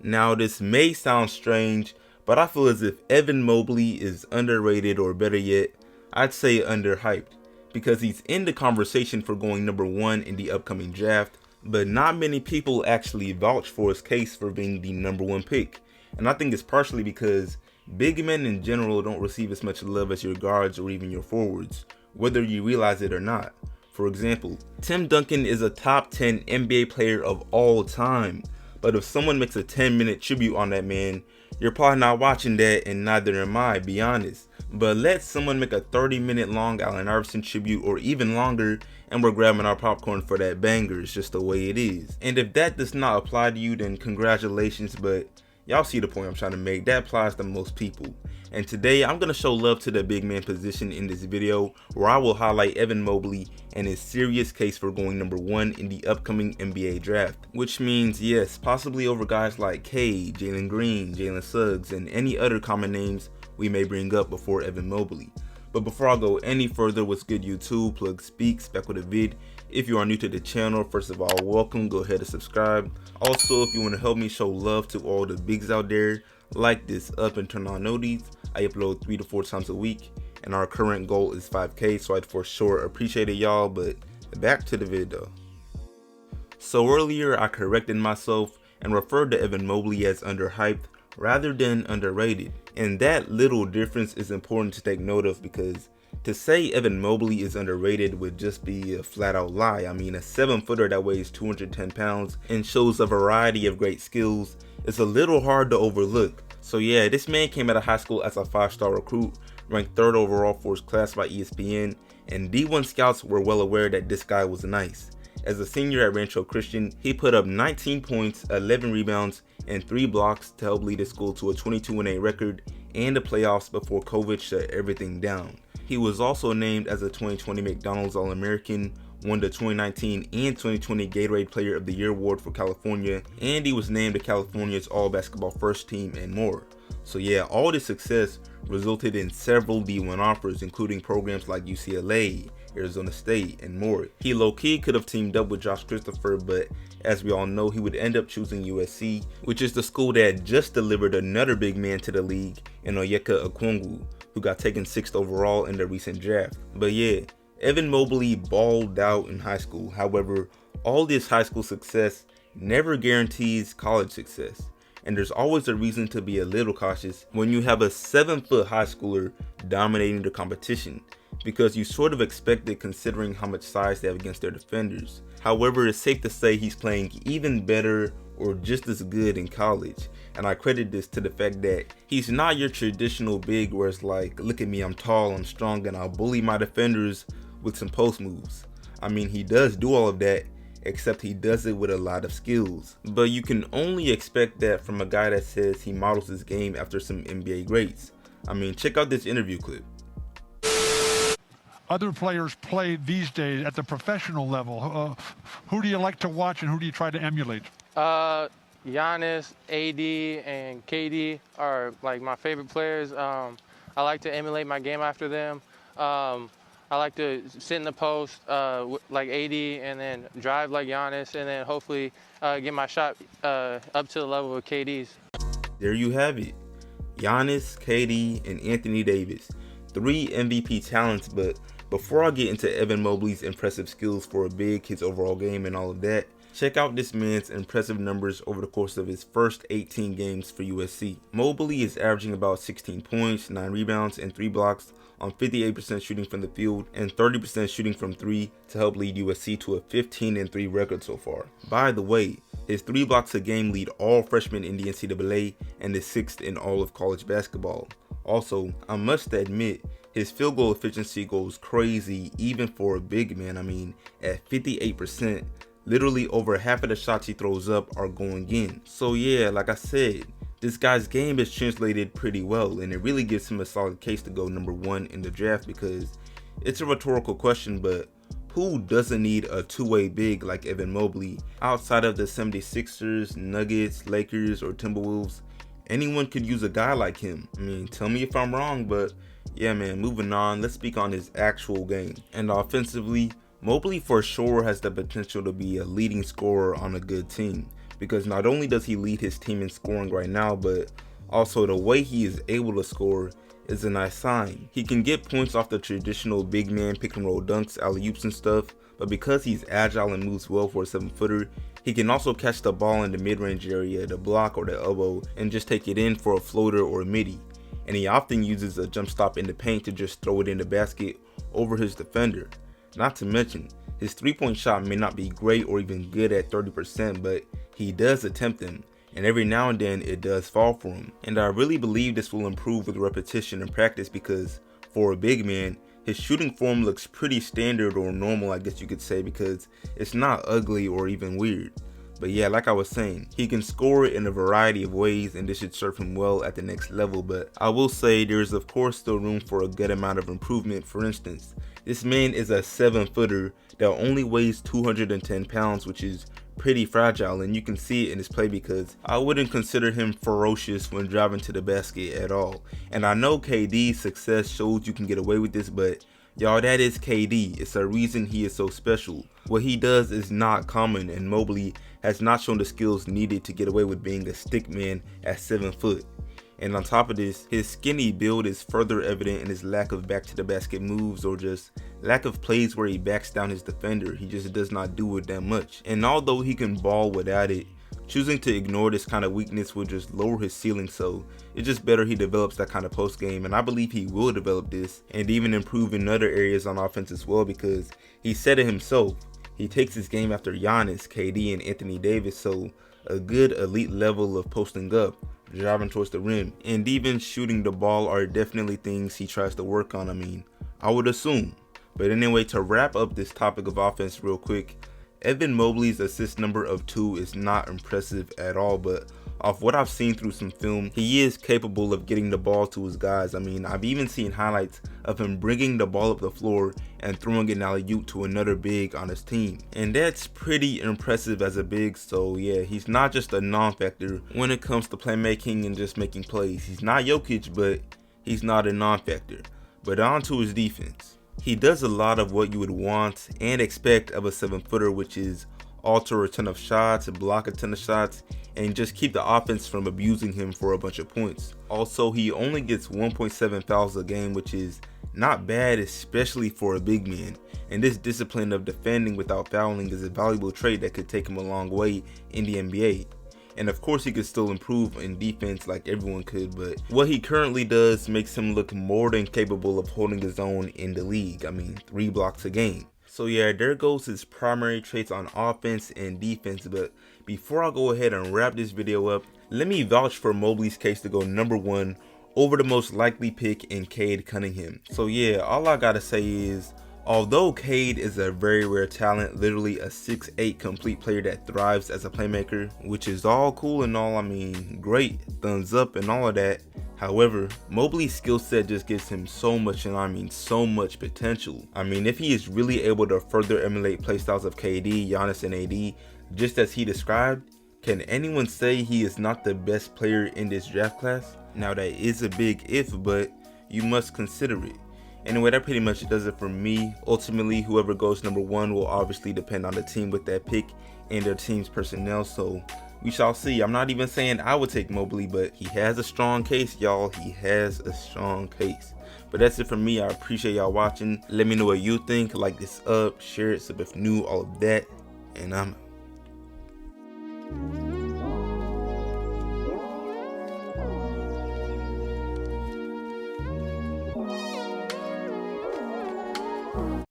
Now this may sound strange, but I feel as if Evan Mobley is underrated, or better yet, I'd say underhyped, because he's in the conversation for going number 1 in the upcoming draft, but not many people actually vouch for his case for being the number 1 pick. And I think it's partially because big men in general don't receive as much love as your guards or even your forwards, whether you realize it or not. For example, Tim Duncan is a top 10 NBA player of all time, but if someone makes a 10-minute tribute on that man, you're probably not watching that, and neither am I, be honest. But let someone make a 30-minute long Allen Iverson tribute or even longer, and we're grabbing our popcorn for that banger. It's just the way it is. And if that does not apply to you, then congratulations, but y'all see the point I'm trying to make. That applies to most people. And today I'm going to show love to the big man position in this video, where I will highlight Evan Mobley and his serious case for going number 1 in the upcoming NBA draft. Which means, yes, possibly over guys like K, Jalen Green, Jalen Suggs, and any other common names we may bring up before Evan Mobley. But before I go any further, what's good YouTube? Plug Speaks back with a vid. If you are new to the channel, first of all, welcome. Go ahead and subscribe. Also, if you want to help me show love to all the bigs out there, like this up and turn on noties. I upload 3 to 4 times a week, and our current goal is 5K, so I'd for sure appreciate it, y'all. But back to the vid though. So earlier I corrected myself and referred to Evan Mobley as underhyped rather than underrated, and that little difference is important to take note of, because to say Evan Mobley is underrated would just be a flat out lie. I mean, a 7-footer that weighs 210 pounds and shows a variety of great skills is a little hard to overlook. So yeah, this man came out of high school as a 5-star recruit, ranked 3rd overall for his class by ESPN, and D1 scouts were well aware that this guy was nice. As a senior at Rancho Christian, he put up 19 points, 11 rebounds, and 3 blocks to help lead his school to a 22-8 record and the playoffs before COVID shut everything down. He was also named as a 2020 McDonald's All-American, won the 2019 and 2020 Gatorade Player of the Year award for California, and he was named to California's All-Basketball First Team, and more. So yeah, all this success resulted in several D1 offers, including programs like UCLA, Arizona State, and more. He low-key could have teamed up with Josh Christopher, but as we all know, he would end up choosing USC, which is the school that just delivered another big man to the league in Onyeka Okongwu, who got taken 6th overall in the recent draft. But yeah, Evan Mobley balled out in high school. However, all this high school success never guarantees college success, and there's always a reason to be a little cautious when you have a 7-foot high schooler dominating the competition, because you sort of expect it considering how much size they have against their defenders. However, it's safe to say he's playing even better or just as good in college, and I credit this to the fact that he's not your traditional big where it's like, look at me, I'm tall, I'm strong, and I'll bully my defenders with some post moves. I mean, he does do all of that, except he does it with a lot of skills. But you can only expect that from a guy that says he models his game after some NBA greats. I mean, check out this interview clip. Other players play these days at the professional level. Who do you like to watch and who do you try to emulate? Giannis, AD, and KD are like my favorite players. I like to emulate my game after them. I like to sit in the post like AD and then drive like Giannis, and then hopefully get my shot up to the level of KD's. There you have it. Giannis, KD, and Anthony Davis. 3 MVP talents, but before I get into Evan Mobley's impressive skills for a big, his overall game, and all of that, check out this man's impressive numbers over the course of his first 18 games for USC. Mobley is averaging about 16 points, 9 rebounds, and 3 blocks on 58% shooting from the field and 30% shooting from 3 to help lead USC to a 15-3 record so far. By the way, his 3 blocks a game lead all freshmen in the NCAA and is 6th in all of college basketball. Also, I must admit, his field goal efficiency goes crazy even for a big man. I mean, at 58%, literally over half of the shots he throws up are going in. So yeah, like I said, this guy's game is translated pretty well, and it really gives him a solid case to go number 1 in the draft, because it's a rhetorical question, but who doesn't need a two-way big like Evan Mobley outside of the 76ers, Nuggets, Lakers, or Timberwolves? Anyone could use a guy like him. I mean, tell me if I'm wrong, but yeah man, moving on, let's speak on his actual game. And offensively, Mobley for sure has the potential to be a leading scorer on a good team, because not only does he lead his team in scoring right now, but also the way he is able to score is a nice sign. He can get points off the traditional big man pick and roll dunks, alley-oops and stuff, but because he's agile and moves well for a 7-footer, he can also catch the ball in the mid-range area, the block or the elbow, and just take it in for a floater or a midi. And he often uses a jump stop in the paint to just throw it in the basket over his defender. Not to mention, his 3-point shot may not be great or even good at 30%, but he does attempt them, and every now and then it does fall for him. And I really believe this will improve with repetition and practice, because for a big man, his shooting form looks pretty standard or normal, I guess you could say, because it's not ugly or even weird. But yeah, like I was saying, he can score in a variety of ways, and this should serve him well at the next level. But I will say there's of course still room for a good amount of improvement. For instance, this man is a 7-footer that only weighs 210 pounds, which is pretty fragile, and you can see it in his play, because I wouldn't consider him ferocious when driving to the basket at all. And I know KD's success shows you can get away with this, but y'all, that is KD. It's a reason he is so special. What he does is not common, and Mobley has not shown the skills needed to get away with being a stick man at 7 foot. And on top of this, his skinny build is further evident in his lack of back to the basket moves, or just lack of plays where he backs down his defender. He just does not do it that much. And although he can ball without it, choosing to ignore this kind of weakness will just lower his ceiling, so it's just better he develops that kind of post game, and I believe he will develop this and even improve in other areas on offense as well, because he said it himself. He takes his game after Giannis, KD, and Anthony Davis, so a good elite level of posting up, driving towards the rim, and even shooting the ball are definitely things he tries to work on, I would assume. But anyway, to wrap up this topic of offense real quick, Evan Mobley's assist number of 2 is not impressive at all, but off what I've seen through some film, he is capable of getting the ball to his guys. I've even seen highlights of him bringing the ball up the floor and throwing an alley-oop to another big on his team. And that's pretty impressive as a big, so yeah, he's not just a non-factor when it comes to playmaking and just making plays. He's not Jokic, but he's not a non-factor. But on to his defense. He does a lot of what you would want and expect of a 7-footer, which is alter a ton of shots, block a ton of shots, and just keep the offense from abusing him for a bunch of points. Also, he only gets 1.7 fouls a game, which is not bad, especially for a big man. And this discipline of defending without fouling is a valuable trait that could take him a long way in the NBA. And of course, he could still improve in defense like everyone could, but what he currently does makes him look more than capable of holding his own in the league. 3 blocks a game. So yeah, there goes his primary traits on offense and defense. But before I go ahead and wrap this video up, let me vouch for Mobley's case to go number 1 over the most likely pick in Cade Cunningham. So yeah, all I gotta say is, although Cade is a very rare talent, literally a 6'8" complete player that thrives as a playmaker, which is all cool and all, great, thumbs up and all of that. However, Mobley's skill set just gives him so much, and so much potential. If he is really able to further emulate playstyles of KD, Giannis, and AD, just as he described, can anyone say he is not the best player in this draft class? Now that is a big if, but you must consider it. Anyway, that pretty much does it for me. Ultimately, whoever goes number 1 will obviously depend on the team with that pick and their team's personnel, so we shall see. I'm not even saying I would take Mobley, but he has a strong case, y'all. He has a strong case. But that's it for me. I appreciate y'all watching. Let me know what you think. Like this up, share it, sub if new, all of that, and I'm out.